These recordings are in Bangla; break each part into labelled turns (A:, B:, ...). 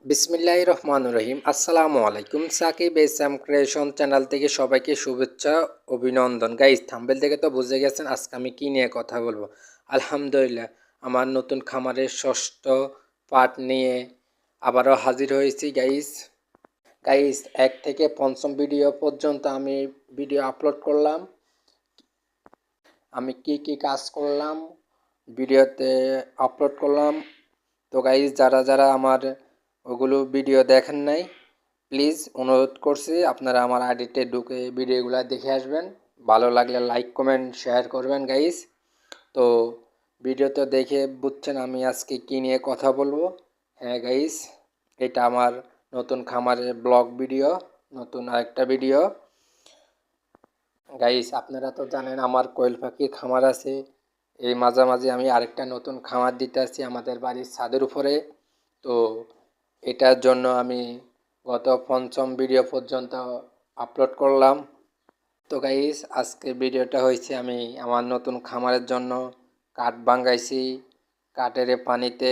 A: বিসমিল্লাহির রহমানির রহিম। আসসালামু আলাইকুম। সাকিব এসএম ক্রিয়েশন চ্যানেল থেকে সবাইকে শুভেচ্ছা, অভিনন্দন। গাইস, থাম্বনেল থেকে তো বুঝে গেছেন আজকে আমি কি নিয়ে কথা বলবো। আলহামদুলিল্লাহ, আমার নতুন খামারের ষষ্ঠ পার্ট নিয়ে আবারও হাজির হয়েছি গাইস। গাইস, 1 থেকে 5ম ভিডিও পর্যন্ত আমি ভিডিও আপলোড করলাম। আমি কি কি কাজ করলাম ভিডিওতে আপলোড করলাম। তো গাইস, যারা যারা আমার ওগুলো ভিডিও দেখেন নাই, প্লিজ অনুরোধ করছি আপনারা আমার আইডিতে ঢুকে ভিডিওগুলো দেখে আসবেন। ভালো লাগলে লাইক কমেন্ট শেয়ার করবেন গাইস। তো ভিডিওতে দেখে বুঝছেন আমি আজকে কী নিয়ে কথা বলবো। হ্যাঁ গাইস, এটা আমার নতুন খামারের ব্লগ ভিডিও, নতুন আরেকটা ভিডিও। গাইস, আপনারা তো জানেন আমার কোয়েল পাখির খামার আছে। এই মাঝামাঝি আমি আরেকটা নতুন খামার দিতে আসছি আমাদের বাড়ির ছাদের উপরে। তো এটার জন্য আমি গত 5ম ভিডিও পর্যন্ত আপলোড করলাম। তো গাইস, আজকে ভিডিওটা হয়েছে আমি আমার নতুন খামারের জন্য কাঠ ভাঙাইছি, কাঠের পানিতে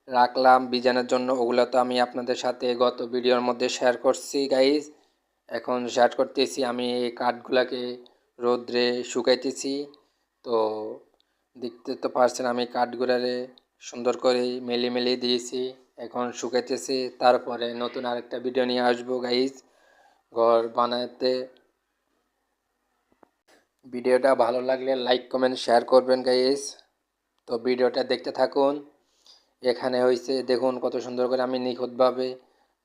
A: রাখলাম ভিজানোর জন্য। ওগুলো তো আমি আপনাদের সাথে গত ভিডিওর মধ্যে শেয়ার করছি গাইস। এখন শেয়ার করতেছি আমি এই কাঠগুলাকে রোদ্রে শুকাইতেছি। তো দেখতে তো পারছেন আমি কাঠগুলারে সুন্দর করে মেলে দিয়েছি, এখন শুকাইতেছি। তারপরে নতুন আরেকটা ভিডিও নিয়ে আসবো গাইস ঘর বানাতে। ভিডিওটা ভালো লাগলে লাইক কমেন্ট শেয়ার করবেন গাইস। তো ভিডিওটা দেখতে থাকুন। এখানে হয়েছে দেখুন কত সুন্দর করে আমি নিখুঁতভাবে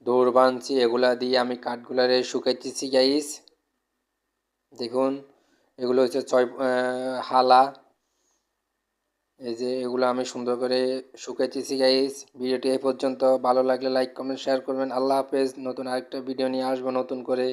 A: দৌড় বাঁধছি, এগুলা দিয়ে আমি কাঠগুলারে শুকাইতেছি গাইস। দেখুন এগুলো হচ্ছে হালা। এই যে এগুলো আমি সুন্দর করে শুকাইতেছি গাইস। ভিডিওটি এই পর্যন্ত, ভালো লাগলে লাইক কমেন্ট শেয়ার করবেন। আল্লাহ হাফেজ। নতুন আরেকটা ভিডিও নিয়ে আসবো নতুন করে।